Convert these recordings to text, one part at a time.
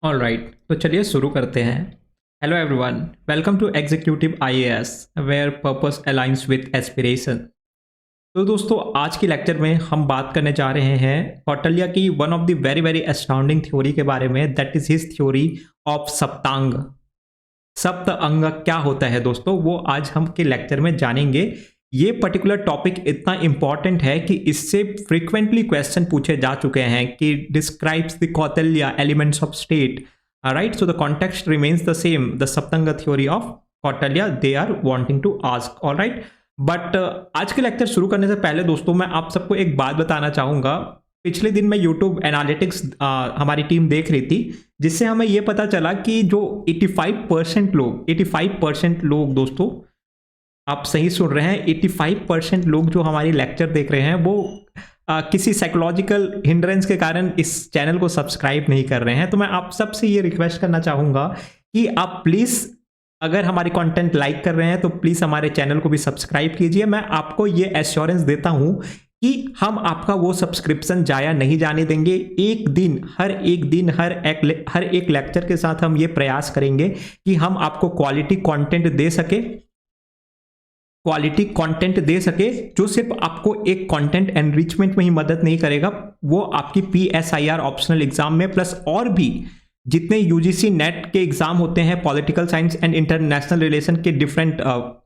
All right, तो चलिए शुरू करते हैं। Hello everyone, welcome to executive IAS where purpose aligns with aspiration. तो दोस्तों, आज के लेक्चर में हम बात करने जा रहे हैं कौटिल्य की one of the very very astounding theory के बारे में, that is his theory of Saptanga. सप्त अंग क्या होता है दोस्तों, वो आज हम के लेक्चर में जानेंगे। ये पर्टिकुलर टॉपिक इतना इंपॉर्टेंट है कि इससे फ्रीक्वेंटली क्वेश्चन पूछे जा चुके हैं कि describes the Kautilya elements of state, right. So the context remains the same, the सप्तंग theory of Kautilya they are wanting to ask, alright. But आज के लेक्चर शुरू करने से पहले दोस्तों, मैं आप सबको एक बात बताना चाहूंगा। पिछले दिन मैं यूट्यूब एनालिटिक्स हमारी टीम देख रही थी, जिससे हमें यह पता चला कि जो 85% लोग दोस्तों, आप सही सुन रहे हैं, 85% लोग जो हमारी लेक्चर देख रहे हैं वो किसी साइकोलॉजिकल हिंड्रेंस के कारण इस चैनल को सब्सक्राइब नहीं कर रहे हैं। तो मैं आप सबसे ये रिक्वेस्ट करना चाहूंगा कि आप प्लीज़, अगर हमारी कंटेंट लाइक कर रहे हैं तो प्लीज़ हमारे चैनल को भी सब्सक्राइब कीजिए। मैं आपको ये एश्योरेंस देता हूं कि हम आपका वो सब्सक्रिप्शन जाया नहीं जाने देंगे। हर एक लेक्चर के साथ हम ये प्रयास करेंगे कि हम आपको क्वालिटी कंटेंट दे सके, जो सिर्फ आपको एक कंटेंट एनरिचमेंट में ही मदद नहीं करेगा, वो आपकी PSIR ऑप्शनल एग्जाम में प्लस और भी जितने UGC नेट के एग्जाम होते हैं, political science and international relation के डिफरेंट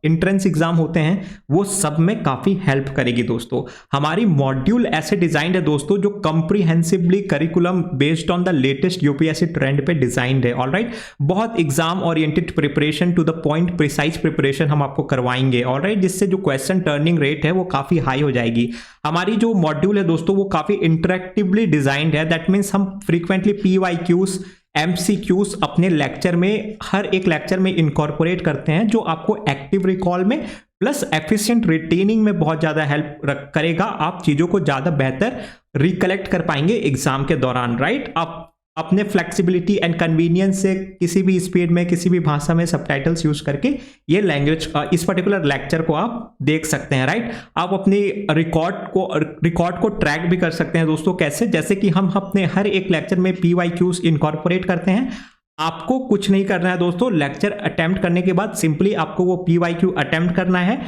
एंट्रेंस एग्जाम होते हैं, वो सब में काफी हेल्प करेगी दोस्तों। हमारी मॉड्यूल ऐसे डिजाइंड है दोस्तों, जो comprehensively curriculum based on the latest UPSC trend पे डिजाइंड है, ऑलराइट। बहुत exam oriented preparation, to the point precise preparation हम आपको करवाएंगे, ऑलराइट, जिससे जो क्वेश्चन टर्निंग रेट है वो काफी हाई हो जाएगी। हमारी जो मॉड्यूल है दोस्तों, वो काफी इंटरेक्टिवली डिजाइंड है। दैट मीन्स हम फ्रीक्वेंटली PYQs MCQs अपने लेक्चर में, हर एक लेक्चर में इनकॉर्पोरेट करते हैं, जो आपको एक्टिव रिकॉल में प्लस एफिशिएंट रिटेनिंग में बहुत ज्यादा हेल्प करेगा। आप चीजों को ज्यादा बेहतर रिकलेक्ट कर पाएंगे एग्जाम के दौरान, राइट। आप अपने फ्लेक्सिबिलिटी एंड कन्वीनियंस से किसी भी स्पीड में, किसी भी भाषा में सबटाइटल्स यूज करके ये लैंग्वेज, इस पर्टिकुलर लेक्चर को आप देख सकते हैं, राइट। आप अपने रिकॉर्ड को ट्रैक भी कर सकते हैं दोस्तों। कैसे? जैसे कि हम अपने हर एक लेक्चर में PYQs इनकॉर्पोरेट करते हैं। आपको कुछ नहीं करना है दोस्तों, लेक्चर अटेम्प्ट करने के बाद सिंपली आपको वो PYQ अटेम्प्ट करना है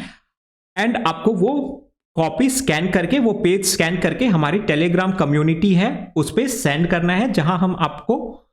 एंड आपको वो कॉपी स्कैन करके, वो पेज स्कैन करके हमारी टेलीग्राम कम्युनिटी है उस पर सेंड करना है, जहां हम आपको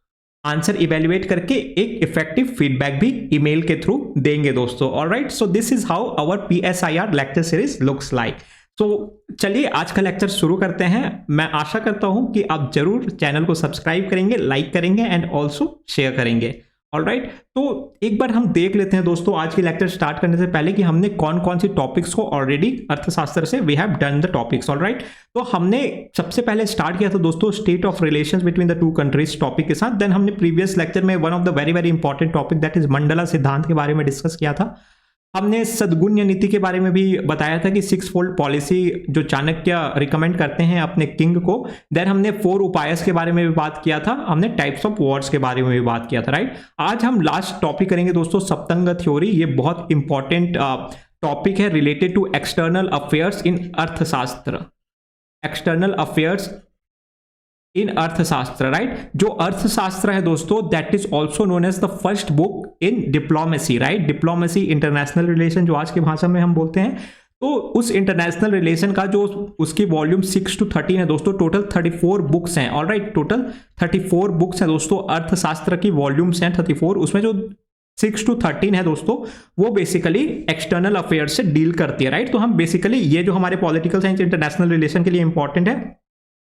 आंसर इवेल्युएट करके एक इफेक्टिव फीडबैक भी ईमेल के थ्रू देंगे दोस्तों, alright. So this is how our PSIR lecture series looks like. तो चलिए आज का लेक्चर शुरू करते हैं। मैं आशा करता हूं कि आप जरूर चैनल को सब्सक्राइब करेंगे, लाइक करेंगे एंड ऑल्सो शेयर करेंगे, ऑलराइट। तो एक बार हम देख लेते हैं दोस्तों, आज की लेक्चर स्टार्ट करने से पहले, कि हमने कौन कौन सी टॉपिक्स को ऑलरेडी अर्थशास्त्र से we have done the topics, alright. तो हमने सबसे पहले स्टार्ट किया था दोस्तों state of relations between the two countries topic के साथ। देन हमने प्रीवियस लेक्चर में one of the very very important topic, that is Mandala सिद्धांत के बारे में डिस्कस किया था। हमने सद्गुण्य नीति के बारे में भी बताया था कि 6 फोल्ड पॉलिसी जो चाणक्य रिकमेंड करते हैं अपने किंग को। देन हमने 4 उपायस के बारे में भी बात किया था। हमने टाइप्स ऑफ वॉर्स के बारे में भी बात किया था, राइट। आज हम लास्ट टॉपिक करेंगे दोस्तों सप्तंग थ्योरी। ये बहुत इंपॉर्टेंट टॉपिक है related to external affairs in Arthashastra, external affairs in अर्थशास्त्र, राइट। जो अर्थशास्त्र है दोस्तों, that is also known as the first book in diplomacy, right. Diplomacy, international relation जो आज की भाषा में हम बोलते हैं। तो उस इंटरनेशनल रिलेशन का जो उसकी वॉल्यूम 6 to 13 है दोस्तों, टोटल 34 बुक्स हैं, ऑलराइट। टोटल 34 बुक्स हैं दोस्तों, अर्थशास्त्र की वॉल्यूम्स हैं 34। उसमें जो 6 to 13 है दोस्तों, वो बेसिकली एक्सटर्नल अफेयर्स से डील करती है, राइट। तो हम बेसिकली ये जो हमारे पॉलिटिकल साइंस इंटरनेशनल रिलेशन के लिए इंपॉर्टेंट है,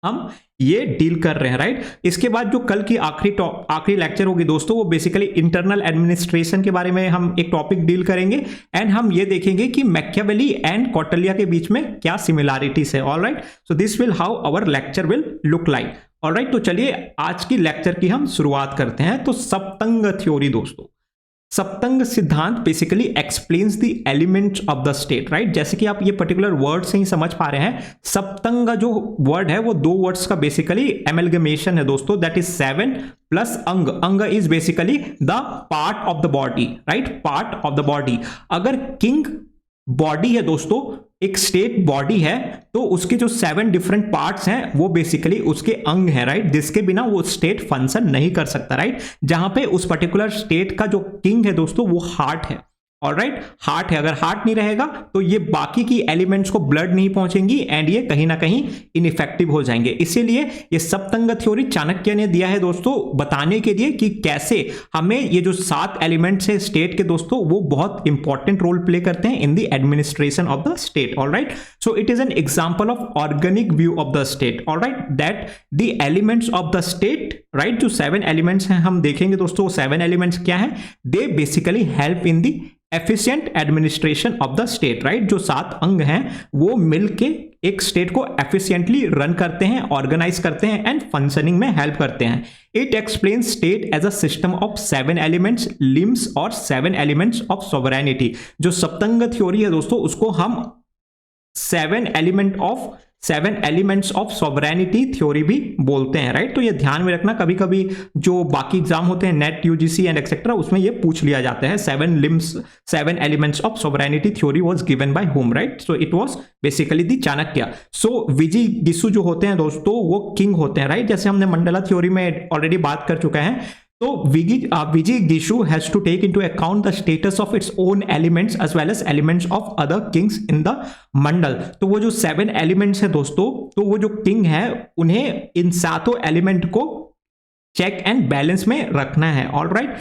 हम ये डील कर रहे हैं, राइट। इसके बाद जो कल की आखिरी लेक्चर होगी दोस्तों, वो बेसिकली इंटरनल एडमिनिस्ट्रेशन के बारे में हम एक टॉपिक डील करेंगे एंड हम ये देखेंगे कि मैकियावेली एंड कौटिल्य के बीच में क्या सिमिलैरिटीज है, alright. So this will how our lecture will look like, alright. तो चलिए आज की लेक्चर की हम शुरुआत करते हैं। तो सप्तंग थ्योरी दोस्तों, सप्तंग सिद्धांत basically explains the elements of the state, right. जैसे कि आप ये पर्टिकुलर वर्ड से ही समझ पा रहे हैं, सप्तंग जो वर्ड है वो 2 वर्ड्स का बेसिकली एमलगमेशन है दोस्तों, दैट इज 7 प्लस अंग। अंग is basically the part of the body, right, part of the body. अगर किंग बॉडी है दोस्तों, एक स्टेट बॉडी है, तो उसके जो 7 डिफरेंट पार्ट्स हैं वो बेसिकली उसके अंग है, राइट, जिसके बिना वो स्टेट फंक्शन नहीं कर सकता, राइट। जहां पे उस पर्टिकुलर स्टेट का जो किंग है दोस्तों वो हार्ट है, ऑलराइट, हार्ट है। अगर हार्ट नहीं रहेगा तो ये बाकी की एलिमेंट्स को ब्लड नहीं पहुंचेंगी एंड ये कहीं ना कहीं इनइफेक्टिव हो जाएंगे। इसीलिए ये सप्तंग थ्योरी चाणक्य ने दिया है दोस्तों, बताने के लिए कि कैसे हमें ये जो 7 एलिमेंट्स है स्टेट के दोस्तों वो बहुत इंपॉर्टेंट रोल प्ले करते हैं in the administration of the state, alright. So it is an example of organic view of the state, alright, that the elements of the state, right, जो 7 elements हैं हम देखेंगे दोस्तों, 7 एलिमेंट्स क्या हैं, they basically help in the efficient administration of the state, right. जो 7 अंग हैं वो मिलके एक स्टेट को एफिशिएंटली रन करते हैं, ऑर्गेनाइज करते हैं एंड फंक्शनिंग में हेल्प करते हैं। It explains state as a system of 7 elements, limbs और 7 एलिमेंट्स ऑफ सोवरेनिटी। जो सप्तंग थ्योरी है दोस्तों उसको हम 7 एलिमेंट्स ऑफ सोवरेनिटी थ्योरी भी बोलते हैं, राइट। तो ये ध्यान में रखना, कभी कभी जो बाकी एग्जाम होते हैं नेट, यूजीसी एंड एक्सेट्रा, उसमें ये पूछ लिया जाता है 7 limbs, 7 elements of sovereignty theory was given by whom, right. So it was basically the Chanakya. So विजिगिसु जो होते हैं दोस्तों वो किंग होते हैं, राइट, जैसे हमने मंडला थ्योरी में ऑलरेडी बात कर चुके हैं। So Vijigishu has to take into account the status of its own elements as well as elements of other kings in the मंडल। तो वो जो 7 एलिमेंट्स है दोस्तों, तो वो जो किंग है उन्हें इन 7 एलिमेंट को चेक एंड बैलेंस में रखना है, alright.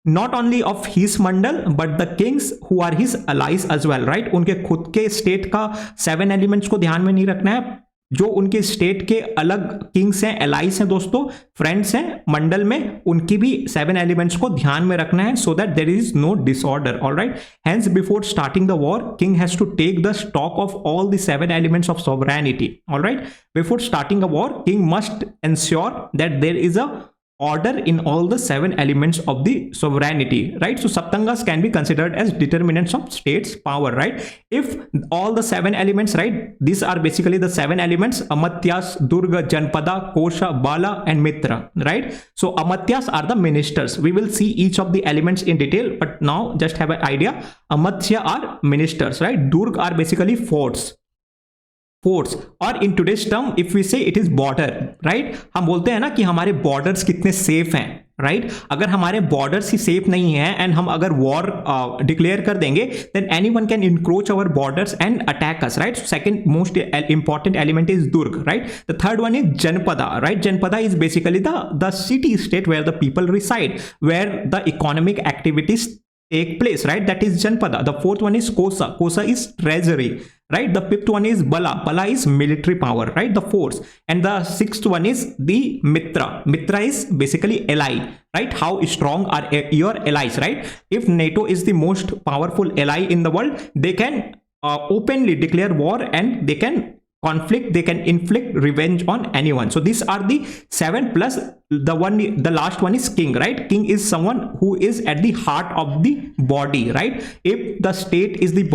Not only of his Mandal but the kings who are his allies as well, right. उनके खुद के स्टेट का 7 एलिमेंट्स को ध्यान में नहीं रखना है, जो उनके स्टेट के अलग किंग्स हैं, एलाइज हैं दोस्तों, फ्रेंड्स हैं मंडल में, उनकी भी 7 एलिमेंट्स को ध्यान में रखना है, so that there is no disorder, alright. Hence before starting the war king has to take the stock of all the 7 elements of sovereignty, alright. Before starting a war king must ensure that there is a order in all the 7 elements of the sovereignty, right. So saptangas can be considered as determinants of state's power, right. If all the 7 elements, right, these are basically the 7 elements: amatyas, durga, janpada, kosha, bala and mitra, right. So amatyas are the ministers. We will see each of the elements in detail, but now just have an idea. Amatya are ministers, right. Durga are basically forts, और in today's term if we say it is border, right. हम बोलते हैं ना कि हमारे borders कितने safe हैं, right. अगर हमारे बॉर्डर्स ही सेफ नहीं है एंड हम अगर वॉर डिक्लेयर कर देंगे then anyone can encroach our borders and attack us, right. Second most important element is durg, right. The third one is janapada, right. Janapada is basically the city state where the people reside, where the economic activities take place, right, that is janpada. The fourth one is kosa is treasury, right. The fifth one is bala is military power, right, the force. And the sixth one is the mitra is basically ally, right. How strong are your allies, right. If NATO is the most powerful ally in the world, they can openly declare war and they can conflict, they can inflict revenge on anyone. So these are the 7 plus the last one is king, right. King is someone who is at the heart of the body, right. If the state is the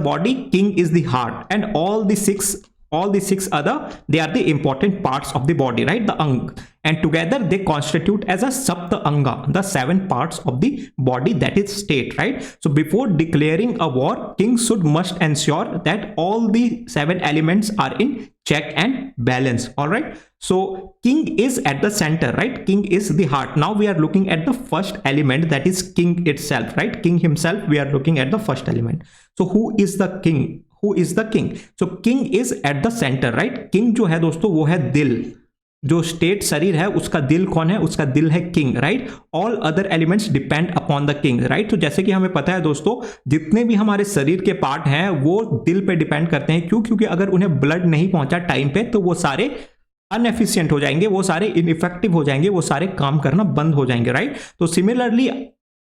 body, king is the heart, and all the six other, they are the important parts of the body, right, the ang, and together they constitute as a sapta anga, the 7 parts of the body, that is state, right. So before declaring a war, king must ensure that all the 7 elements are in check and balance, all right. So king is at the center, right. King is the heart. Now we are looking at the first element, that is king itself, right. King himself, we are looking at the first element. So who is the king? So king is at the center, right. king जो है दोस्तों वो है दिल, जो state शरीर है उसका दिल कौन है, उसका दिल है king, right. All other elements depend upon the king, right. तो जैसे कि हमें पता है दोस्तों, जितने भी हमारे शरीर के पार्ट हैं वो दिल पे डिपेंड करते हैं, क्यों, क्योंकि अगर उन्हें ब्लड नहीं पहुंचा टाइम पे तो वो सारे अनएफिशिएंट हो जाएंगे, वो सारे इनइफेक्टिव हो जाएंगे, वो सारे काम करना बंद हो जाएंगे, राइट। तो सिमिलरली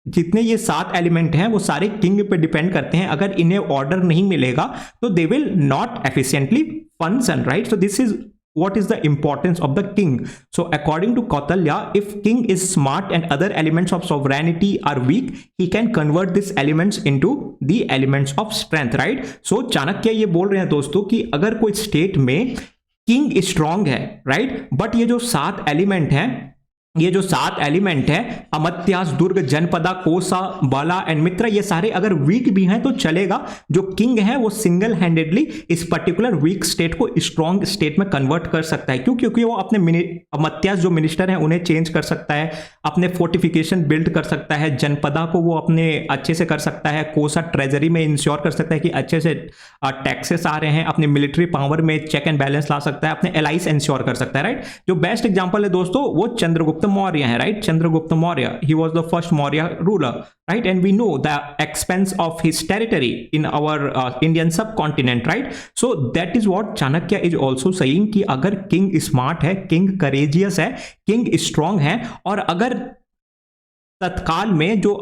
जितने ये 7 एलिमेंट हैं वो सारे किंग पे डिपेंड करते हैं, अगर इन्हें ऑर्डर नहीं मिलेगा तो they will not efficiently function, right. So this is what is the importance of the king. So according to Kautilya, if king is smart and other elements of sovereignty are weak, he can convert these elements into the elements of strength, right. So Chanakya ये बोल रहे हैं दोस्तों कि अगर कोई state में king strong है, राइट, बट ये जो 7 एलिमेंट हैं ये जो 7 एलिमेंट है, अमत्यास, दुर्ग, जनपदा, कोसा, बला एंड मित्र, ये सारे अगर वीक भी हैं तो चलेगा। जो किंग है वो सिंगल हैंडेडली इस पर्टिकुलर वीक स्टेट को स्ट्रॉन्ग स्टेट में कन्वर्ट कर सकता है। क्यों? क्योंकि वो अपने अमत्यास जो मिनिस्टर हैं उन्हें चेंज कर सकता है, अपने फोर्टिफिकेशन बिल्ड कर सकता है, जनपदा को वो अपने अच्छे से कर सकता है, कोसा ट्रेजरी में इंश्योर कर सकता है कि अच्छे से टैक्सेस आ रहे हैं, अपने मिलिट्री पावर में चेक एंड बैलेंस ला सकता है, अपने एलाइस इंश्योर कर सकता है, राइट। जो बेस्ट एग्जांपल है दोस्तों वो चंद्रगुप्त मौर्य है, right. Chandragupta Maurya, he was the first Maurya ruler, right, and we know the expanse of his territory in our Indian subcontinent, right? So that is what Chanakya is also saying कि अगर king smart है, king courageous है, king strong है, और अगर तत्काल में जो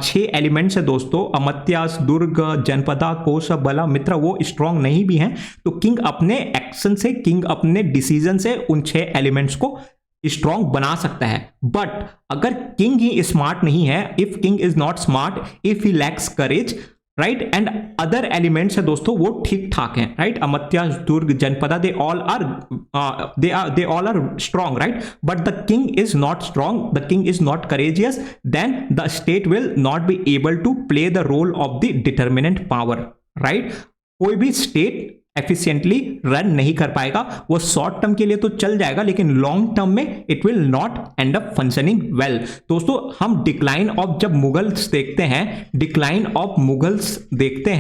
6 एलिमेंट्स है दोस्तों, अमत्यास, दुर्ग, जनपदा, कोश, बला, मित्र, वो स्ट्रांग नहीं भी हैं, तो किंग अपने एक्शन से, किंग अपने डिसीजन से उन 6 एलिमेंट्स को स्ट्रॉन्ग बना सकता है। बट अगर किंग ही स्मार्ट नहीं है, if king is not smart, if he lacks courage, right, and other elements है दोस्तों वो ठीक ठाक हैं, right. Amatyas, durg, janapada, they all are strong, right, but the king is not strong, the king is not courageous, then the state will not be able to play the role of the determinant power, right. कोई भी state efficiently run नहीं कर पाएगा। वो short term के लिए तो चल जाएगा, लेकिन लॉन्ग टर्म में it will not and up functioning well. दोस्तों हम डिक्लाइन ऑफ जब मुगल्स देखते हैं, डिक्लाइन ऑफ मुगल्स देखते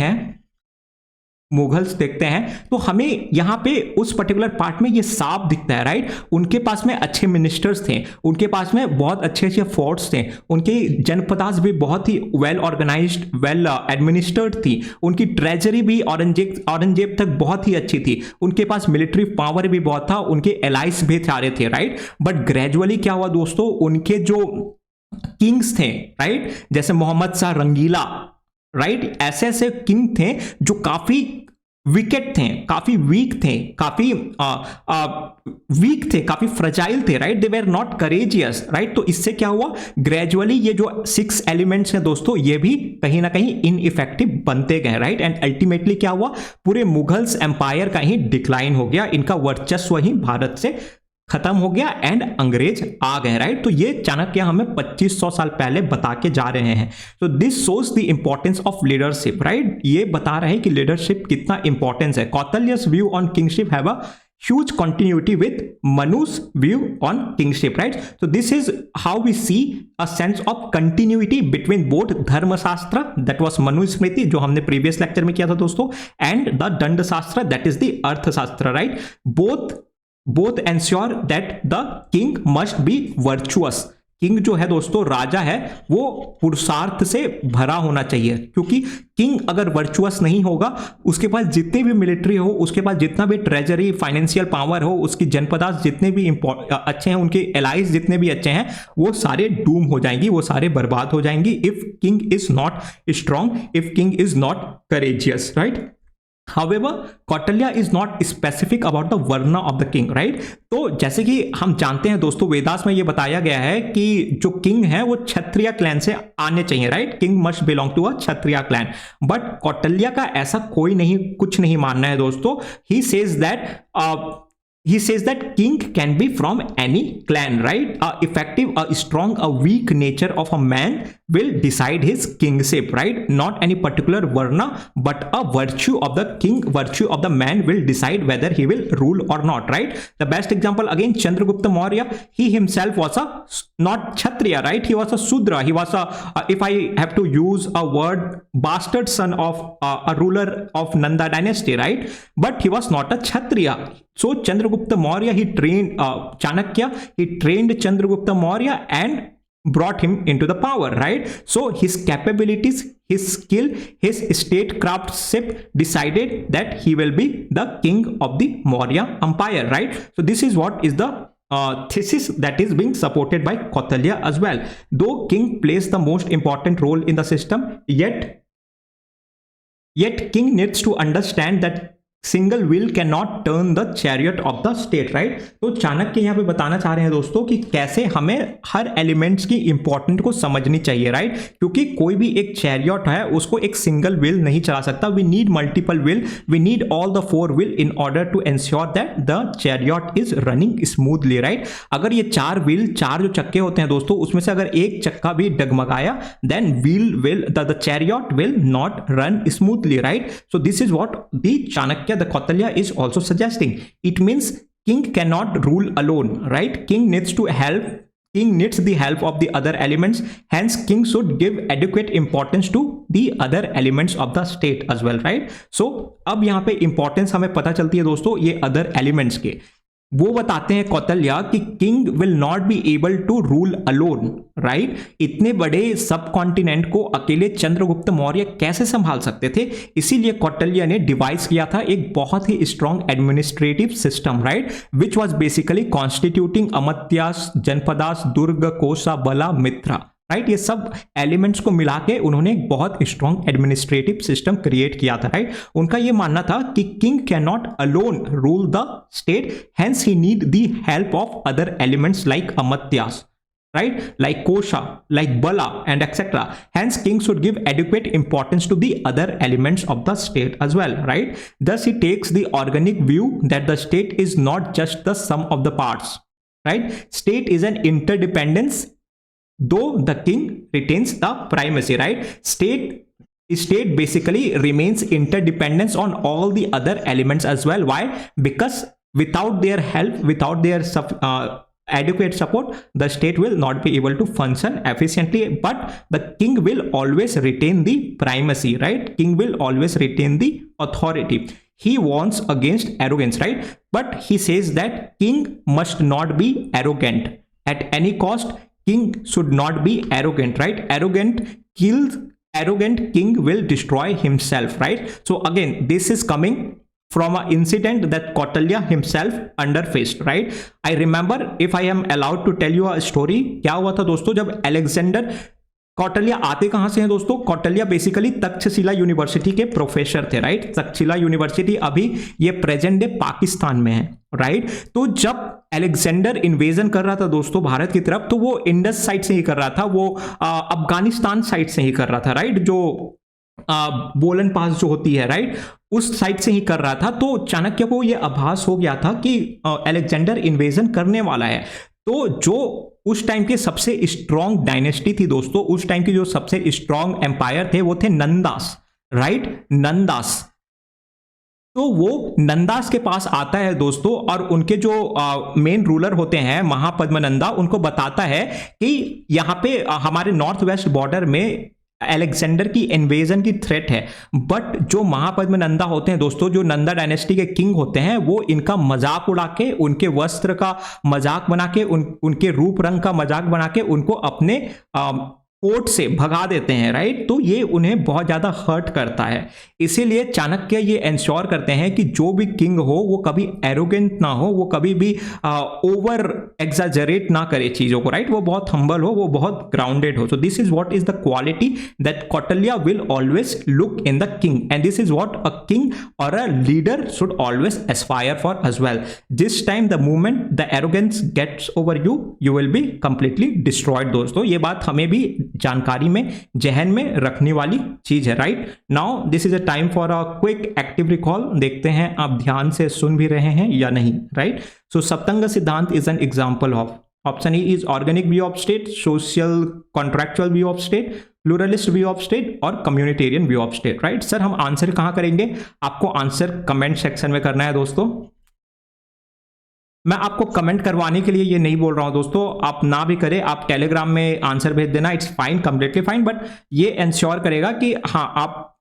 हैं तो हमें यहां पे उस पर्टिकुलर पार्ट में ये साफ दिखता है, राइट। उनके पास में अच्छे मिनिस्टर्स थे, उनके पास में बहुत अच्छे अच्छे फोर्ट्स थे, उनके जनपदास भी बहुत ही वेल ऑर्गेनाइज्ड, वेल एडमिनिस्टर्ड थी, उनकी ट्रेजरी भी औरंगजेब तक बहुत ही अच्छी थी, उनके पास मिलिट्री पावर भी बहुत था, उनके एलाइस भी सारे थे, राइट। बट ग्रेजुअली क्या हुआ दोस्तों, उनके जो किंग्स थे, राइट, जैसे मोहम्मद शाह रंगीला, राइट, ऐसे ऐसे किंग थे जो काफी विकेट थे, काफी वीक थे, काफी फ्रजाइल थे, right, they were not courageous, right. तो इससे क्या हुआ, ग्रेजुअली ये जो 6 एलिमेंट्स हैं दोस्तों ये भी कहीं ना कहीं इनइफेक्टिव बनते गए, राइट, एंड अल्टीमेटली क्या हुआ, पूरे मुगल्स एम्पायर का ही डिक्लाइन हो गया, इनका वर्चस्व ही भारत से खत्म हो गया एंड अंग्रेज आ गए, राइट। तो ये चाणक्य हमें 2500 साल पहले बता के जा रहे हैं। तो this shows the importance of leadership, right. ये बता रहे हैं कि लीडरशिप कितना इंपॉर्टेंस है। Kautilya's view on kingship have a huge continuity with Manu's view on kingship, right? So this is how we see a sense of continuity between both धर्मशास्त्र, that was Manu Smriti जो हमने previous lecture में किया था दोस्तों, and the दंडशास्त्र, that is the अर्थशास्त्र, right? Both ensure that the king must be virtuous. King जो है दोस्तों, राजा है, वो पुरुषार्थ से भरा होना चाहिए, क्योंकि किंग अगर वर्चुअस नहीं होगा, उसके पास जितनी भी मिलिट्री हो, उसके पास जितना भी ट्रेजरी फाइनेंशियल पावर हो, उसकी जनपदा जितने भी अच्छे हैं, उनके एलाइज जितने भी अच्छे हैं, वो सारे डूम हो जाएंगी, वो सारे बर्बाद हो जाएंगी if king is not strong, if king is not courageous, right. However, Kautilya is not specific about the varna of the king, right? तो जैसे कि हम जानते हैं दोस्तों, वेदास में ये बताया गया है कि जो किंग है वो क्षत्रिय क्लैन से आने चाहिए, right. King must belong to a Kshatriya clan, but Kautilya का ऐसा कुछ नहीं मानना है दोस्तों। He says that king can be from any clan, right? A strong, a weak nature of a man will decide his kingship, right? Not any particular varna, but a virtue of the king, virtue of the man will decide whether he will rule or not, right? The best example again, Chandragupta Maurya. He himself was not Kshatriya, right? He was a Sudra. He was if I have to use a word, bastard son of a ruler of Nanda dynasty, right? But he was not a Kshatriya. So Chandragupta Maurya, he trained Chanakya, he trained Chandragupta Maurya and brought him into the power, right? So his capabilities, his skill, his statecraftship decided that he will be the king of the Maurya Empire, right? So this is what is the thesis that is being supported by Kautilya as well. Though king plays the most important role in the system, yet king needs to understand that single wheel can not turn the chariot of the state, right. तो चाणक्य यहाँ पे बताना चाह रहे हैं दोस्तों कि कैसे हमें हर एलिमेंट्स की इंपॉर्टेंट को समझनी चाहिए, राइट। क्योंकि कोई भी एक चैरियट है उसको एक सिंगल व्हील नहीं चला सकता, we need multiple wheel, we need all the 4 wheel in order to ensure that the chariot is running smoothly, right. अगर ये 4 व्हील, 4 जो चक्के होते हैं दोस्तों, उसमें से अगर एक चक्का भी डगमगाया then the chariot will not run smoothly, right. So this is what the Chanakya, the Kautilya is also suggesting. It means king cannot rule alone, right? King needs the help of the other elements. Hence, king should give adequate importance to the other elements of the state as well, right? So, अब यहाँ पे importance हमें पता चलती है दोस्तों ये other elements के। वो बताते हैं कौटिल्य कि king will not be able to rule alone, right. इतने बड़े सब कॉन्टिनेंट को अकेले चंद्रगुप्त मौर्य कैसे संभाल सकते थे, इसीलिए कौटिल्य ने डिवाइस किया था एक बहुत ही strong administrative system, right, which was basically constituting amatyas, janapadas, durg, kosha, bala, Mitra, right. ये सब एलिमेंट्स को मिला के उन्होंने एक बहुत स्ट्रॉन्ग एडमिनिस्ट्रेटिव सिस्टम क्रिएट किया था, राइट। उनका ये मानना था कि king can not alone rule the state, hence he need the help of other elements like amatyas, right, like Kosha, like Bala and etc. Hence king should give adequate importance to the other elements of the state as well, right. Thus he takes the organic view that the state is not just the sum of the parts, right. State is an interdependence, though the king retains the primacy, right. State basically remains interdependence on all the other elements as well. Why? Because without their help, without their adequate support, the state will not be able to function efficiently, but the king will always retain the primacy, right. King will always retain the authority. He warns against arrogance, right, but he says that king must not be arrogant at any cost. King should not be arrogant, right. Arrogant king will destroy himself, right. So again, this is coming from an incident that Kautilya himself underfaced, right. I remember, if I am allowed to tell you a story, क्या हुआ था दोस्तों जब Alexander, Kautilya आते कहां से हैं दोस्तों, कौटिल्य बेसिकली तक्षशिला यूनिवर्सिटी के प्रोफेसर थे, राइट। तक्षशिला यूनिवर्सिटी अभी ये प्रेजेंट डे पाकिस्तान में है, राइट। तो जब अलेक्जेंडर इन्वेजन कर रहा था दोस्तों भारत की तरफ, तो वो इंडस साइड से ही कर रहा था, वो अफगानिस्तान साइड से ही कर रहा था, राइट। जो बोलन पास जो होती है, राइट, उस साइड से ही कर रहा था। तो चाणक्य को यह आभास हो गया था कि अलेक्जेंडर इन्वेजन करने वाला है। तो जो उस टाइम के सबसे स्ट्रॉन्ग डायनेस्टी थी दोस्तों, उस टाइम के जो सबसे स्ट्रॉन्ग एम्पायर थे वो थे नंदास, राइट, नंदास। तो वो नंदास के पास आता है दोस्तों, और उनके जो मेन रूलर होते हैं महापद्मनंदा, उनको बताता है कि यहाँ पे हमारे नॉर्थ वेस्ट बॉर्डर में अलेक्जेंडर की इन्वेजन की थ्रेट है। बट जो महापद्मनंदा होते हैं दोस्तों, जो नंदा डायनेस्टी के किंग होते हैं, वो इनका मजाक उड़ा के, उनके वस्त्र का मजाक बना के, उनके रूप रंग का मजाक बना के उनको अपने कोर्ट से भगा देते हैं, राइट। तो ये उन्हें बहुत ज्यादा हर्ट करता है। इसीलिए चाणक्य ये इंश्योर करते हैं कि जो भी किंग हो वो कभी एरोगेंट ना हो, वो कभी भी ओवर एग्जैजरेट ना करे चीजों को, राइट। वो बहुत हम्बल हो, वो बहुत ग्राउंडेड हो। So this is what is the quality that Kautilya will always look in the king, and this is what a king और a leader should always aspire for as well. This time the moment the arrogance gets over you, you will be completely destroyed. दोस्तों ये बात हमें भी जानकारी में, जहन में रखने वाली चीज है, right. Now this is a time for a quick active recall. देखते हैं आप ध्यान से सुन भी रहे हैं या नहीं, right. So Saptanga siddhant is an example of, option A is organic view of state, social contractual view of state, pluralist view of state और communitarian view of state, right. Sir हम आंसर कहां करेंगे, आपको आंसर कमेंट सेक्शन में करना है दोस्तों। मैं आपको कमेंट करवाने के लिए ये नहीं बोल रहा हूं दोस्तों, आप ना भी करें, आप टेलीग्राम में आंसर भेज देना, it's fine, completely fine. But ये इंश्योर करेगा कि हाँ आप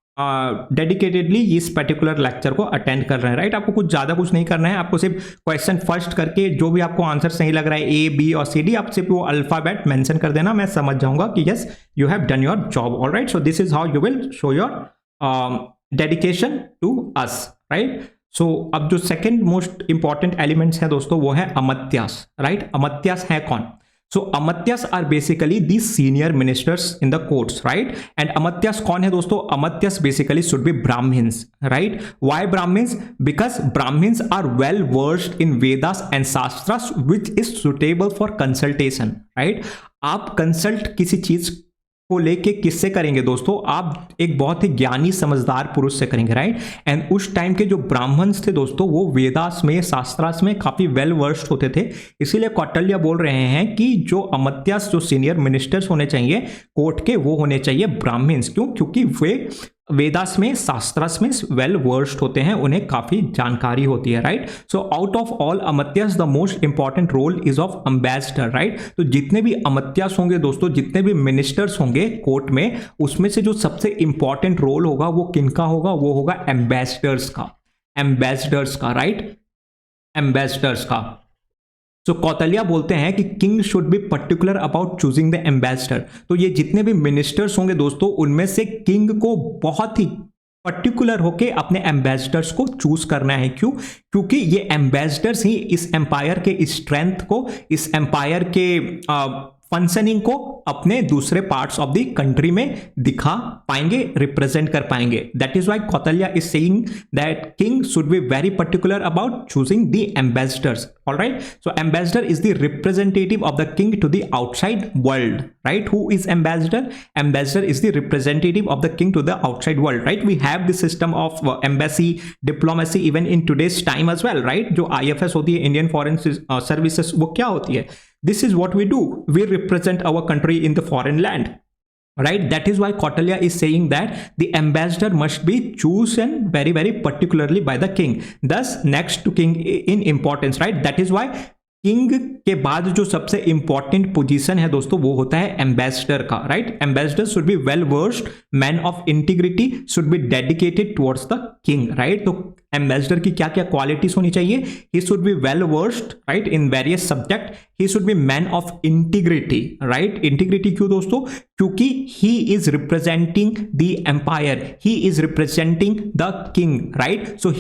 डेडिकेटेडली इस पर्टिकुलर लेक्चर को अटेंड कर रहे हैं, राइट। आपको कुछ ज्यादा कुछ नहीं करना है, आपको सिर्फ क्वेश्चन फर्स्ट करके जो भी आपको आंसर सही लग रहा है, ए, बी और सी, डी, आप सिर्फ वो अल्फाबेट मेंशन कर देना, मैं समझ जाऊंगा कि yes you have done your job, alright. So this is how you will show your dedication to us, right. So अब जो सेकंड मोस्ट इंपॉर्टेंट एलिमेंट्स है दोस्तों वो है अमत्यास, राइट। अमत्यास है कौन? So amatyas are basically the senior ministers in the courts, right. And amatyas कौन है दोस्तों? Amatyas basically should be Brahmins, right. Why Brahmins? Because Brahmins are well versed in Vedas and shastras which is suitable for consultation, right. आप consult किसी चीज को लेके किससे करेंगे दोस्तों? आप एक बहुत ही ज्ञानी समझदार पुरुष से करेंगे, राइट। एंड उस टाइम के जो ब्राह्मण्स थे दोस्तों वो वेदास में, शास्त्रास में काफी वेल वर्स्ड होते थे। इसीलिए कौटिल्य बोल रहे हैं कि जो अमात्यास, जो सीनियर मिनिस्टर्स होने चाहिए कोर्ट के, वो होने चाहिए ब्राह्मण्स। क्यों? क्योंकि वे वेदास में, शास्त्रास में वेल वर्स्ड होते हैं, उन्हें काफी जानकारी होती है, right. So out of all amatyas the most important role is of ambassador, right. तो जितने भी अमात्यास होंगे दोस्तों, जितने भी मिनिस्टर्स होंगे कोर्ट में, उसमें से जो सबसे इंपॉर्टेंट रोल होगा वो किनका होगा? वो होगा एम्बेसडर्स का, एम्बेसडर्स का, राइट, एम्बेसडर्स का। सो कौटिल्य बोलते हैं कि king should be particular about choosing the ambassador. तो ये जितने भी मिनिस्टर्स होंगे दोस्तों, उनमें से किंग को बहुत ही पर्टिकुलर होके अपने एम्बेसडर्स को चूज करना है। क्यों? क्योंकि ये एम्बेसडर्स ही इस एम्पायर के स्ट्रेंथ को, इस एम्पायर के फंक्शनिंग को अपने दूसरे पार्ट्स ऑफ द कंट्री में दिखा पाएंगे, रिप्रेजेंट कर पाएंगे। That is why Kautilya is saying that king should be very particular about choosing the ambassadors. Alright, so ambassador is the representative of the king to the outside world, right. Who is ambassador? Ambassador is the representative of the king to the outside world, right. We have the system of embassy diplomacy even in today's time as well, right. जो IFS होती है, Indian foreign services, वो क्या होती है? This is what we do. We represent our country in the foreign land, right? That is why Kautilya is saying that the ambassador must be chosen very, very particularly by the king. Thus, next to king in importance, right? That is why king के बाद जो सबसे important position है दोस्तों वो होता है ambassador का, right. Ambassador should be well versed, man of integrity, should be dedicated towards the king, right. तो एम्बेसडर की क्या क्या क्वालिटीज होनी चाहिए? He should be well versed, right, in various subject. He should be man of integrity, right. Integrity क्यों दोस्तों? क्योंकि he is representing the empire, he is representing the king, right. So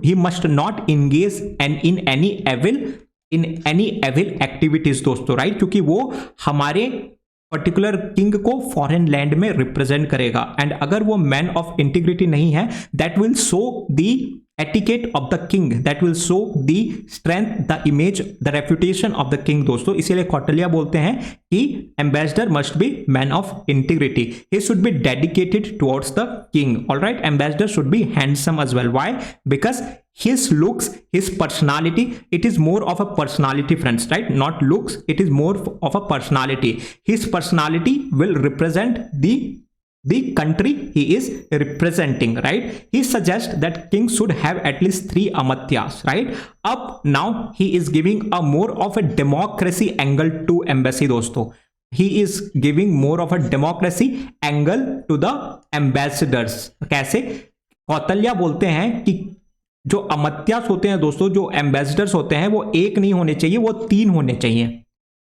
he must not engage in any evil activities दोस्तों, right. क्योंकि वो हमारे particular king को foreign land में represent करेगा। एंड अगर वो मैन ऑफ इंटीग्रिटी नहीं है, that will show the etiquette of the king, that will show the strength, the image, the reputation of the king दोस्तों। इसीलिए कौटिल्य बोलते हैं कि ambassador must be man of integrity, he should be dedicated towards the king, alright. Ambassador should be handsome as well. Why? Because his looks, his personality, it is more of a personality, friends, right? Not looks, it is more of a personality. His personality will represent the country he is representing, right? He suggests that king should have at least 3 amatyas, right? Up now he is giving a more of a democracy angle to embassy दोस्तों। He is giving more of a democracy angle to the ambassadors। कैसे? कौटिल्य बोलते हैं कि जो अमात्यास होते हैं दोस्तों, जो एम्बेसडर्स होते हैं, वो एक नहीं होने चाहिए, वो 3 होने चाहिए।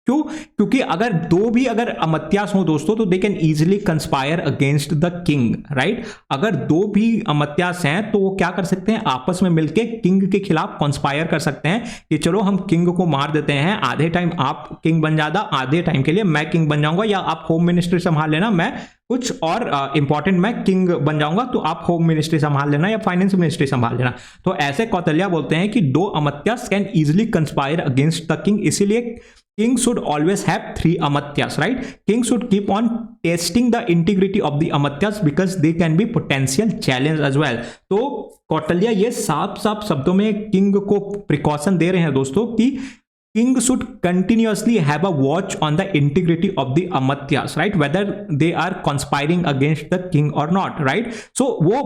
क्यों? क्योंकि अगर 2 भी अगर अमात्यास हो दोस्तों तो they can easily conspire against the king, right. अगर 2 भी अमात्यास हैं तो वो क्या कर सकते हैं? आपस में मिलके किंग के खिलाफ कंस्पायर कर सकते हैं कि चलो हम किंग को मार देते हैं, आधे टाइम आप किंग बन जाता, आधे टाइम के लिए मैं किंग बन जाऊंगा, या आप होम मिनिस्ट्री संभाल लेना, मैं कुछ और इंपॉर्टेंट मैं किंग बन जाऊंगा, तो आप होम मिनिस्ट्री संभाल लेना या फाइनेंस मिनिस्ट्री संभाल लेना। तो ऐसे कौटिल्य बोलते हैं कि 2 amatyas can easily conspire against the king. इसीलिए king should always have 3 amatyas, right? King should keep on testing the integrity of the amatyas because they can be potential challenge as well। तो कौटिल्य ये साफ साफ शब्दों में किंग को precaution दे रहे हैं दोस्तों कि king should continuously have a watch on the integrity of the amatyas, right? Whether they are conspiring against the king or not, right? So वो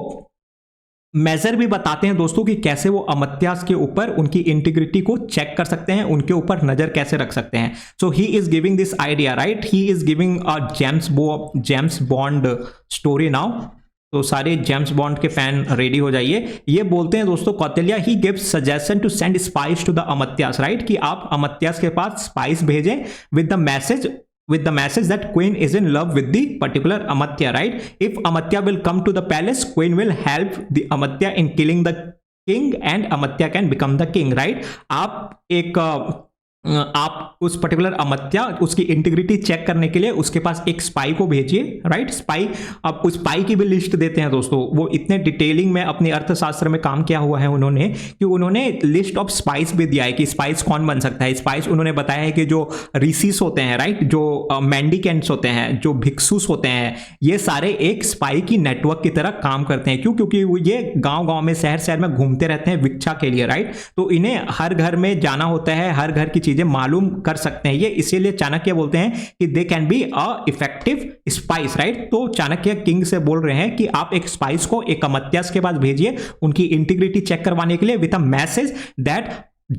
मेजर भी बताते हैं दोस्तों कि कैसे वो अमात्यास के ऊपर उनकी इंटीग्रिटी को चेक कर सकते हैं, उनके ऊपर नजर कैसे रख सकते हैं। So he is giving this idea, right. He is giving a James Bond story now. तो सारे जेम्स बॉन्ड के फैन रेडी हो जाइए। ये बोलते हैं दोस्तों Kautilya, he gives suggestion to send spies to the amatyas, right, कि आप अमात्यास के पास स्पाइस भेजें with the message that queen is in love with the particular amatya, right? If amatya will come to the palace, queen will help the amatya in killing the king and amatya can become the king, right? आप एक आप उस particular Amatya उसकी integrity check करने के लिए उसके पास एक स्पाई को भेजिए, राइट। स्पाई, अब उस स्पाई की भी लिस्ट देते हैं दोस्तों। वो इतने डिटेलिंग में अपने अर्थशास्त्र में काम किया हुआ है उन्होंने कि उन्होंने लिस्ट ऑफ स्पाइस भी दिया है कि स्पाइस कौन बन सकता है। स्पाइस उन्होंने बताया है कि जो ऋषिस होते हैं, राइट, जो मेंडिकेंट्स होते हैं, जो भिक्षुस होते हैं, ये सारे एक स्पाई की नेटवर्क की तरह काम करते हैं। क्यों? क्योंकि ये गांव गांव में, शहर शहर में घूमते रहते हैं भिक्षा के लिए, राइट। तो इन्हें हर घर में जाना होता है, हर घर की चीजें मालूम कर सकते हैं ये, इसीलिए चाणक्य बोलते हैं कि they can be a effective spice, right. तो चाणक्य किंग से बोल रहे हैं कि आप एक स्पाइस को एक अमात्यास के पास भेजिए उनकी इंटीग्रिटी चेक करवाने के लिए विद अ मैसेज दैट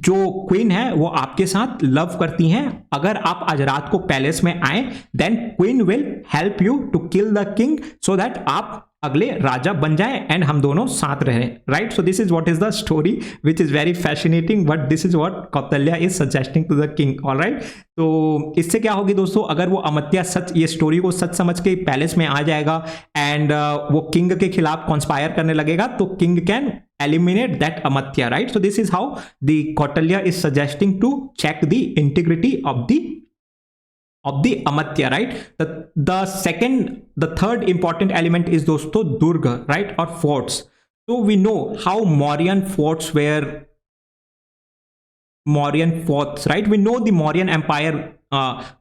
जो क्वीन है वो आपके साथ लव करती हैं। अगर आप आज रात को पैलेस में आए then queen will help you to kill the king so that आप अगले राजा बन जाए एंड हम दोनों साथ रहें, right. So this is what is the story which is very fascinating, but this is what Kautilya is suggesting to the king, alright. तो इससे क्या होगी दोस्तों, अगर वो अमात्या सच, ये स्टोरी को सच समझ के पैलेस में आ जाएगा एंड वो किंग के खिलाफ कॉन्स्पायर करने लगेगा तो king can eliminate that amatya, right? So this is how the Kautilya is suggesting to check the integrity of the amatya, right? The third important element is dosto durga, right, or forts. So we know how Mauryan forts, right? We know the Mauryan Empire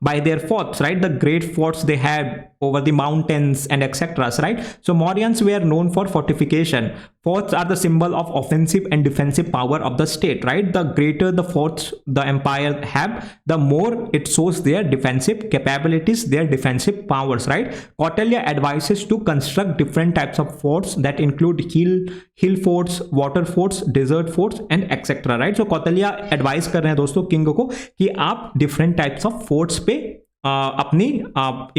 by their forts, right? The great forts they had over the mountains and etc, right? So Mauryans were known for fortification. Forts are the symbol of offensive and defensive power of the state, right? The greater the forts the empire have, the more it shows their defensive capabilities, their defensive powers, right? Kautilya advises to construct different types of forts that include hill forts, water forts, desert forts and etc, right? So Kautilya advise कर रहे हैं दोस्तों king को कि आप different types of forts पे अपनी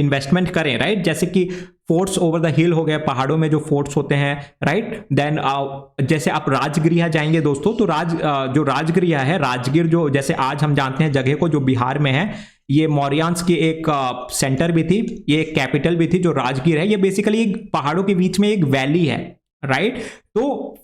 investment करें, राइट। जैसे कि फोर्ट्स ओवर द हिल हो गए, पहाड़ों में जो फोर्ट्स होते हैं, राइट। देन जैसे आप राजगृह जाएंगे दोस्तों तो जो राजगृह है, राजगीर, जो जैसे आज हम जानते हैं जगह को, जो बिहार में है, ये मौर्यांस की एक सेंटर भी थी, ये एक कैपिटल भी थी जो राजगीर है। ये बेसिकली पहाड़ों के बीच में एक वैली है, राइट। तो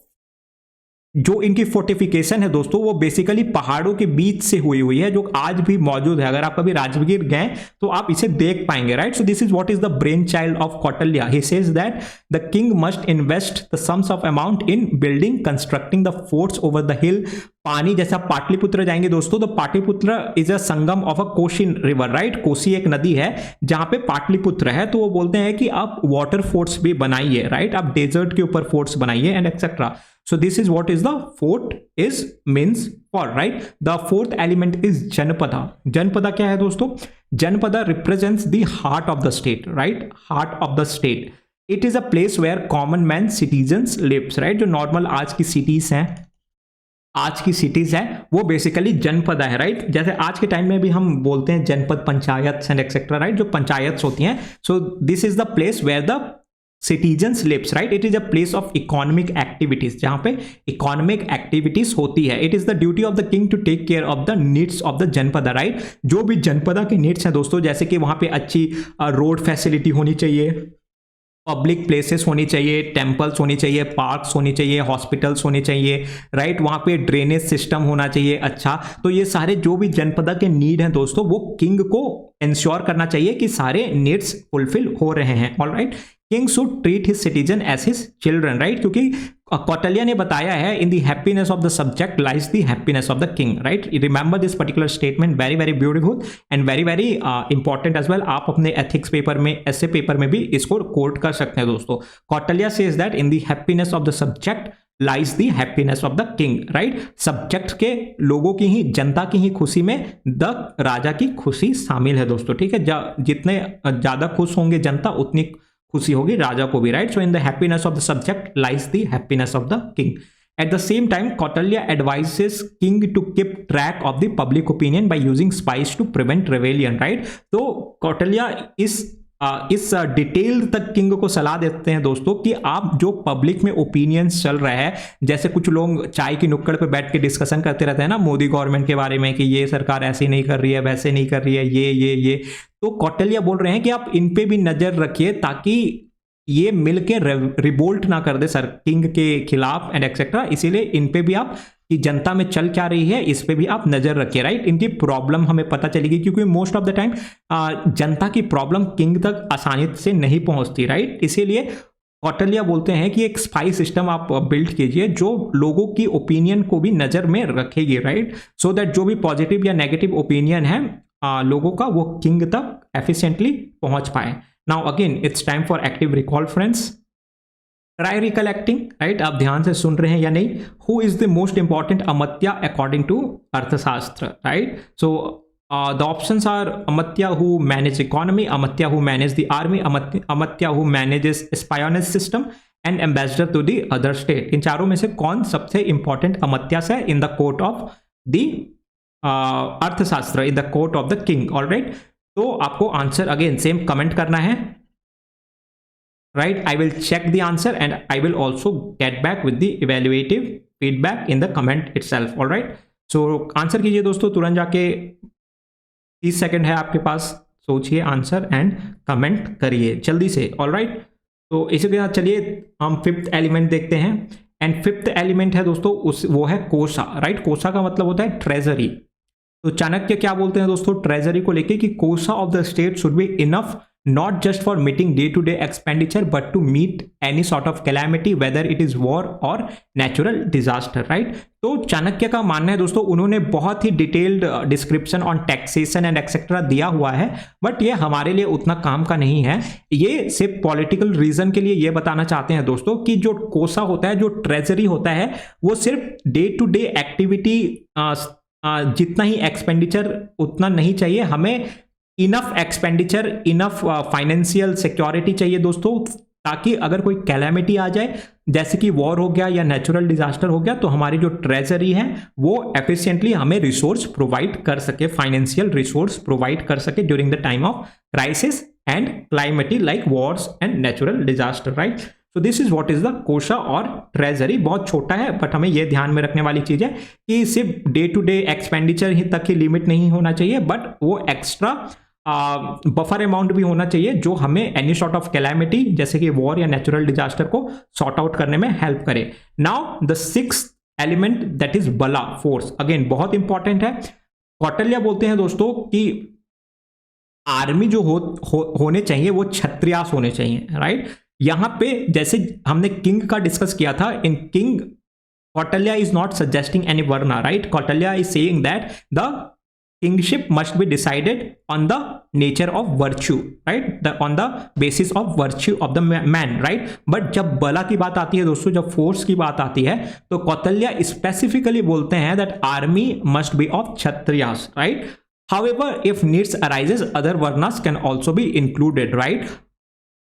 जो इनकी फोर्टिफिकेशन है दोस्तों वो बेसिकली पहाड़ों के बीच से हुई है, जो आज भी मौजूद है। अगर आप कभी राजगीर गए तो आप इसे देख पाएंगे, right. So this is what is the brain child of Kautilya. He says that the king must invest the sums of amount in building constructing the forts over the hill. पानी, जैसे आप पाटलिपुत्र जाएंगे दोस्तों तो Pataliputra is a sangam of a Koshi river, right. Kosi एक नदी है जहां पे पाटलिपुत्र है, तो वो बोलते हैं कि आप वाटर फोर्ट्स भी बनाइए, राइट। आप डेजर्ट के ऊपर फोर्ट्स बनाइए and etcetera. So this is what is the fort is means for, right? The fourth element is Janpada. Janpada क्या है दोस्तों? Janpada represents the heart of the state, right? Heart of the state. It is a place where common man citizens lives, right? जो normal आज की cities हैं, आज की cities है वो बेसिकली जनपद है, राइट। जैसे आज के टाइम में भी हम बोलते हैं जनपद, पंचायत एंड एक्सेट्रा, राइट, जो पंचायत होती हैं। So this is the place where the citizens lives, right. It is a place of economic activities, जहां पे इकोनॉमिक एक्टिविटीज होती है। It is the duty of the king to take care of the needs of the janapada, right. जो भी जनपदा के needs हैं दोस्तों, जैसे कि वहां पे अच्छी रोड फैसिलिटी होनी चाहिए, पब्लिक प्लेसेस होनी चाहिए, टेम्पल्स होनी चाहिए, पार्क्स होनी चाहिए, हॉस्पिटल्स होनी चाहिए, राइट। वहां पे ड्रेनेज सिस्टम होना चाहिए अच्छा। तो ये सारे जो भी जनपदा के नीड हैं दोस्तों वो किंग को इंश्योर करना चाहिए कि सारे नीड्स फुलफिल हो रहे हैं, alright. King should treat his citizen as his children, right, क्योंकि कौटिल्य ने बताया है in the happiness of the subject lies the happiness of the king, right. Remember this particular statement, very very beautiful and very very important as well. आप अपने ethics paper में, ऐसे paper में भी इसको कोट कर सकते हैं दोस्तों। Kautilya says that in the happiness of the subject lies the happiness of the king, right. Subject के लोगों की ही, जनता की ही खुशी में द राजा की खुशी शामिल है दोस्तों, ठीक है। जितने ज्यादा खुश होंगे जनता उतनी खुशी होगी राजा को भी, right. So in the happiness of the subject lies the happiness of the king. At the same time Kautilya advises king to keep track of the public opinion by using spies to prevent rebellion, right। तो Kautilya इस detail तक king को सलाह देते हैं दोस्तों कि आप जो पब्लिक में ओपिनियंस चल रहा है, जैसे कुछ लोग चाय की नुक्कड़ पे बैठ के डिस्कशन करते रहते हैं ना मोदी गवर्नमेंट के बारे में कि ये सरकार ऐसे नहीं कर रही है, वैसे नहीं कर रही है, ये तो Kautilya बोल रहे हैं कि आप इन पे भी नजर रखिए ताकि ये मिलके रिवोल्ट ना कर दे सर किंग के खिलाफ एंड एक्सेट्रा। इसीलिए इन पे भी आप कि जनता में चल क्या रही है, इस पे भी आप नजर रखिए, राइट। इनकी प्रॉब्लम हमें पता चलेगी, क्योंकि मोस्ट ऑफ द टाइम जनता की प्रॉब्लम किंग तक आसानी से नहीं पहुंचती, राइट। इसीलिए कौटिल्य बोलते हैं कि एक स्पाई सिस्टम आप बिल्ड कीजिए जो लोगों की ओपिनियन को भी नजर में रखेगी, राइट, सो दैट जो भी पॉजिटिव या नेगेटिव ओपिनियन है लोगों का, वो किंग तक एफिशिएंटली पहुंच पाए। Now again it's time for active recall friends. Try recollecting, right, आप ध्यान से सुन रहे हैं या नहीं। Who is the most important amatya according to Arthashastra, right. So the options are Amatya who manage economy, Amatya who manage the army, Amatya who manages espionage system and ambassador to the other state। इन चारों में से कौन सबसे important अमत्यास है in the court of the Arthashastra, in the court of the king, alright. तो आपको आंसर अगेन सेम कमेंट करना है, right. I will check the answer and I will also get back with the evaluative feedback in the comment itself, alright. So answer कीजिए दोस्तों, तुरंत जाके 30 second है आपके पास, सोचिए आंसर एंड कमेंट करिए जल्दी से, ऑलराइट। तो इसी के साथ चलिए हम फिफ्थ एलिमेंट देखते हैं। एंड फिफ्थ एलिमेंट है दोस्तों वो है कोषा, राइट। कोषा का मतलब होता है ट्रेजरी। तो चाणक्य क्या बोलते हैं दोस्तों ट्रेजरी को लेके कि kosha of the state should be enough not just for meeting day-to-day expenditure but to meet any sort of calamity whether it is war or natural disaster, right। तो चाणक्य का मानना है दोस्तों, उन्होंने बहुत ही detailed description on taxation and etcetera दिया हुआ है, बट ये हमारे लिए उतना काम का नहीं है। ये सिर्फ पॉलिटिकल रीजन के लिए ये बताना चाहते हैं दोस्तों कि जो कोषा होता है, जो ट्रेजरी होता है, वो सिर्फ डे टू डे एक्टिविटी जितना ही एक्सपेंडिचर उतना नहीं चाहिए, हमें enough expenditure, enough financial security चाहिए दोस्तों, ताकि अगर कोई कैलेमिटी आ जाए जैसे कि वॉर हो गया या नेचुरल डिजास्टर हो गया, तो हमारी जो ट्रेजरी है वो एफिशिएंटली हमें रिसोर्स प्रोवाइड कर सके, फाइनेंशियल रिसोर्स प्रोवाइड कर सके during the time of crisis and calamity like wars and natural disaster, right. So this is what is the kosha और ट्रेजरी। बहुत छोटा है, बट हमें यह ध्यान में रखने वाली चीज है कि सिर्फ डे टू डे एक्सपेंडिचर ही तक ही लिमिट नहीं होना चाहिए, बट वो एक्स्ट्रा बफर अमाउंट भी होना चाहिए जो हमें एनी सॉर्ट ऑफ कैलामिटी जैसे कि वॉर या नेचुरल डिजास्टर को सॉर्ट आउट करने में हेल्प करे। Now the sixth element that is बला, फोर्स, अगेन बहुत इंपॉर्टेंट है। कौटिल्य बोलते हैं दोस्तों कि आर्मी जो होने चाहिए वो क्षत्रियास होने चाहिए, राइट। यहां पे जैसे हमने किंग का डिस्कस किया था, in king Kautilya is not suggesting any varna, right. Kautilya is saying that the kingship must be decided on the nature of virtue, right, on the basis of virtue of the man, right। but जब बला की बात आती है दोस्तों, जब force की बात आती है, तो कौटिल्य स्पेसिफिकली बोलते हैं that army must be of kshatriyas, right। however if needs arises other varnas can also be included, right।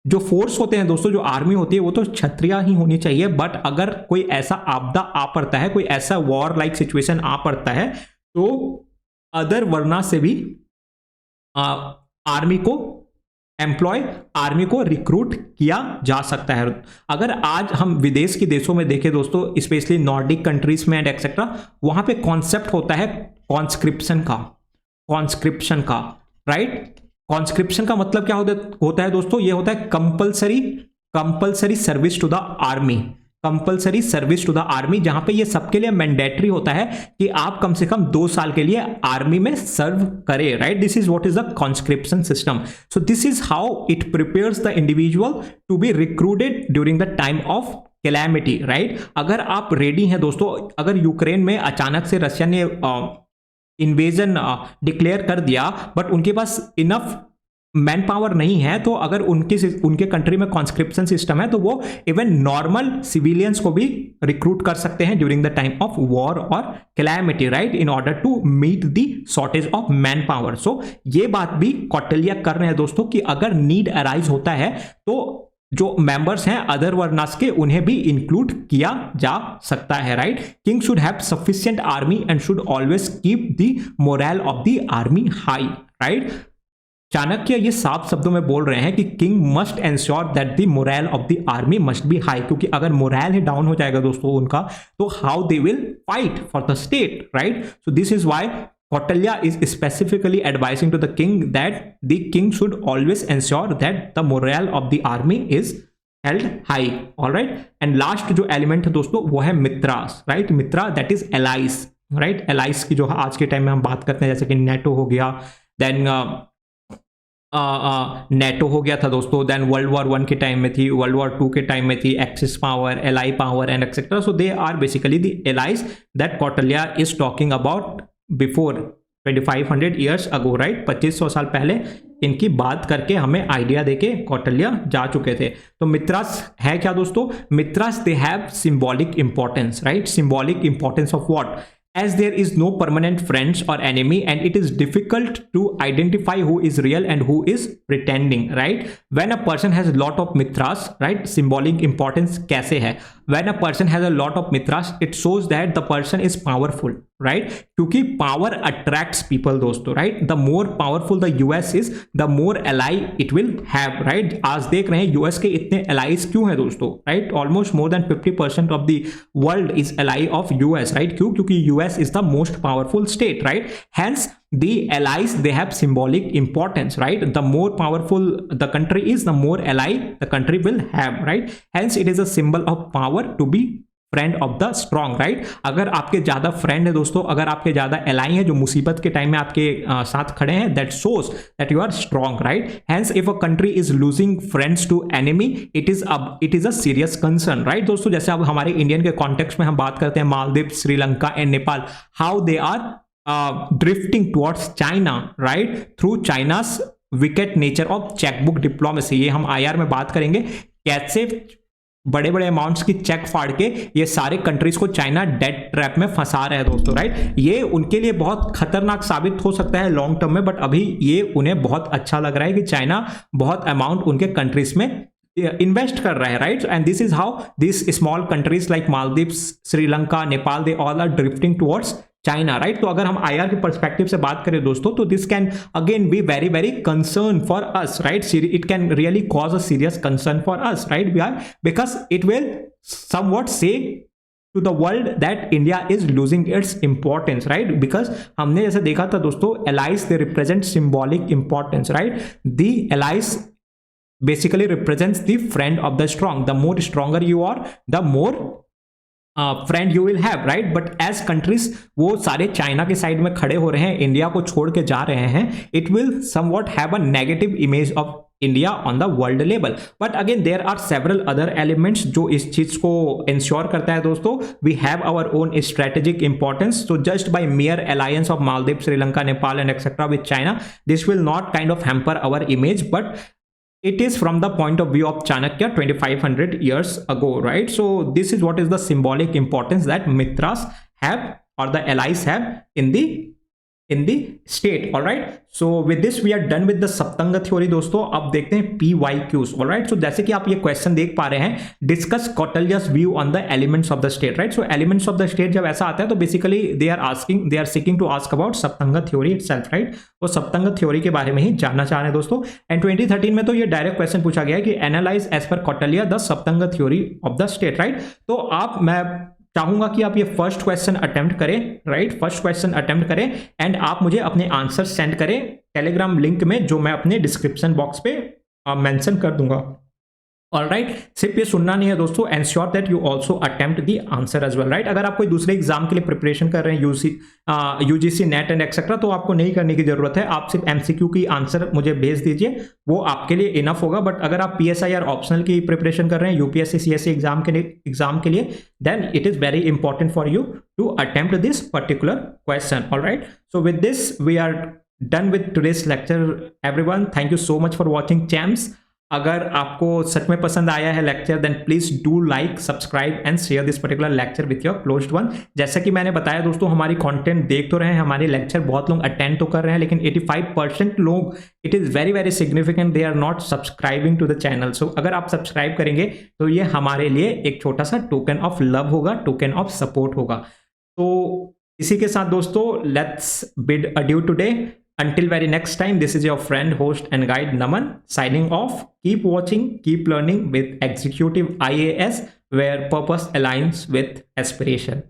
जो फोर्स होते हैं दोस्तों, जो आर्मी होती है वो तो क्षत्रिय ही होनी चाहिए, बट अगर कोई ऐसा आपदा आ पड़ता है, कोई ऐसा वॉर लाइक सिचुएशन आ पड़ता है, तो अदर वर्ना से भी आर्मी को एम्प्लॉय, आर्मी को रिक्रूट किया जा सकता है। अगर आज हम विदेश के देशों में देखें दोस्तों, स्पेशली नॉर्डिक कंट्रीज में एंड एक्सेट्रा, वहां पे कॉन्सेप्ट होता है कॉन्स्क्रिप्शन का, राइट। कॉन्स्क्रिप्शन का मतलब क्या होता है दोस्तों, ये होता है compulsory service to the army, compulsory service to the army, जहां पे ये सबके लिए मैंडेटरी होता है कि आप कम से कम 2 साल के लिए आर्मी में सर्व करें, right. This is what is the conscription system. So this is how it prepares the individual to be recruited during the time of calamity, right. अगर आप रेडी हैं दोस्तों, अगर यूक्रेन में अचानक से रशिया ने इन्वेजन डिक्लेयर कर दिया, बट उनके पास इनफ मैन पावर नहीं है, तो अगर उनके कंट्री में कॉन्स्क्रिप्शन सिस्टम है, तो वो इवन नॉर्मल सिविलियंस को भी रिक्रूट कर सकते हैं during the time of war और calamity, right, in order to meet the shortage of manpower. So ये बात भी कौटिल्य कर रहे हैं दोस्तों कि अगर नीड अराइज होता है तो जो मेंबर्स हैं अदर वर्नास के, उन्हें भी इंक्लूड किया जा सकता है, right. King should have sufficient army and should always keep the moral of the army high, right. Chanakya ये साफ शब्दों में बोल रहे हैं कि king must ensure that the moral of the army must be high, क्योंकि अगर मोरल ही डाउन हो जाएगा दोस्तों उनका, तो how they will fight for the state, right. So this is why Kautilya is specifically advising to the king that the king should always ensure that the morale of the army is held high, alright. And last जो element है दोस्तों वो है mitras, right. Mitra that is allies, right. Allies की जो आज के time में हम बात करते हैं, जैसे कि नेटो हो गया, देन नेटो हो गया था दोस्तों, देन वर्ल्ड वॉर 1 के टाइम में थी, वर्ल्ड वॉर 2 के टाइम में थी, axis power, ally power and etcetera. So they are basically the allies that Kautilya is talking about before 2500 years ago, right. 2500 साल पहले इनकी बात करके हमें आइडिया देके कौटिल्य जा चुके थे। तो मित्रास है क्या दोस्तों? Mitras they have symbolic importance, right. Symbolic importance of what? As there is no permanent friends or enemy and it is difficult to identify who is real and who is pretending, right? When a person has a lot of mithras, right, symbolic importance kaise hai? When a person has a lot of mithras, it shows that the person is powerful, right? क्योंकि power attracts people दोस्तों, right? The more powerful the US is, the more ally it will have, right? आज देख रहे हैं US के इतने allies क्यों हैं दोस्तों, right? Almost more than 50% of the world is ally of US, right? क्यों? क्योंकि US is the most powerful state, right? Hence the allies, they have symbolic importance, right? The more powerful the country is, the more ally the country will have, right? Hence it is a symbol of power to be friend of the strong, right. अगर आपके ज्यादा friend है दोस्तों, अगर आपके ज्यादा ally है जो मुसीबत के टाइम में आपके साथ खड़े हैं, that shows that you are strong, right. Hence if a country is losing friends to enemy, it is a serious concern, right दोस्तों। जैसे अब हमारे इंडियन के कॉन्टेक्स्ट में हम बात करते हैं Maldives, Sri Lanka and Nepal, how they are drifting towards China, right, through China's wicked nature of chequebook diplomacy. ये हम आईआर में बात करेंगे कैसे बड़े बड़े अमाउंट्स की चेक फाड़ के ये सारे कंट्रीज को चाइना डेट ट्रैप में फंसा रहे हैं दोस्तों, राइट। ये उनके लिए बहुत खतरनाक साबित हो सकता है लॉन्ग टर्म में, बट अभी ये उन्हें बहुत अच्छा लग रहा है कि चाइना बहुत अमाउंट उनके कंट्रीज में इन्वेस्ट कर रहा है, right. And this is how this small countries like Maldives, Sri Lanka, Nepal, they all are drifting towards China, right. तो अगर हम आईआर के पर्सपेक्टिव से बात करें दोस्तों, तो this can again be very very concern for us, right. It can really cause a serious concern for us, right, because it will somewhat say to the world that India is losing its importance, right. Because हमने जैसे देखा था दोस्तों, allies they represent symbolic importance, right. The allies basically represents the friend of the strong. The more stronger you are, the more friend you will have, right. But as countries वो सारे China के side में खड़े हो रहे हैं, India को छोड़ के जा रहे हैं, it will somewhat have a negative image of India on the world level. But again there are several other elements जो इस चीज को इंश्योर करता है दोस्तों। We have our own strategic importance, so just by mere alliance of Maldives, Sri Lanka, Nepal and etcetera with China, this will not kind of hamper our image, but it is from the point of view of Chanakya 2500 years ago, right? So this is what is the symbolic importance that Mithras have or the allies have in the state, all right? So with this we are done with the saptang theory दोस्तों। अब देखते हैं PYQs, all right? So जैसे कि आप ये question देख पा रहे हैं, discuss Kautilya's view on the elements of the state, right. So elements of the state जब ऐसा आता है तो basically they are seeking to ask about saptang theory itself, right. वो सप्तंग थ्योरी के बारे में ही जानना चाह रहे हैं दोस्तों। एंड 2013 में तो ये डायरेक्ट क्वेश्चन पूछा गया है कि analyse as per Kautilya the सप्तंग theory of the state, right. तो आप, मैं चाहूंगा कि आप ये फर्स्ट क्वेश्चन अटेम्प्ट करें, राइट, फर्स्ट क्वेश्चन अटेम्प्ट करें एंड आप मुझे अपने आंसर सेंड करें टेलीग्राम लिंक में, जो मैं अपने डिस्क्रिप्शन बॉक्स पे मेंशन कर दूंगा। ऑलराइट, सिर्फ ये सुनना नहीं है दोस्तों, ensure that you also attempt the answer as well, right. अगर आप कोई दूसरे एग्जाम के लिए प्रिपरेशन कर रहे हैं, यूजीसी नेट एंड एक्सेट्रा, तो आपको नहीं करने की जरूरत है। आप सिर्फ एमसीक्यू की आंसर मुझे भेज दीजिए, वो आपके लिए इनफ होगा। बट अगर आप पीएसआईआर ऑप्शनल की प्रिपरेशन कर रहे हैं, यूपीएससी सीएससी एग्जाम के लिए, then it is very important for you to attempt this particular question, alright. So with this we are done with today's lecture everyone. Thank you so much for watching champs. अगर आपको सच में पसंद आया है lecture, then please do like, subscribe and share this particular lecture with your closed one. जैसा कि मैंने बताया दोस्तों, हमारी कंटेंट देख तो रहे हैं, हमारे लेक्चर बहुत लोग अटेंड तो कर रहे हैं, लेकिन 85% लोग, it is very very significant, they are not subscribing to the channel. So अगर आप सब्सक्राइब करेंगे तो ये हमारे लिए एक छोटा सा टोकन ऑफ लव होगा, टोकन ऑफ सपोर्ट होगा। तो इसी के साथ दोस्तों, let's bid adieu today. Until very next time, this is your friend, host and guide Naman signing off. Keep watching, keep learning with Executive IAS, where purpose aligns with aspiration.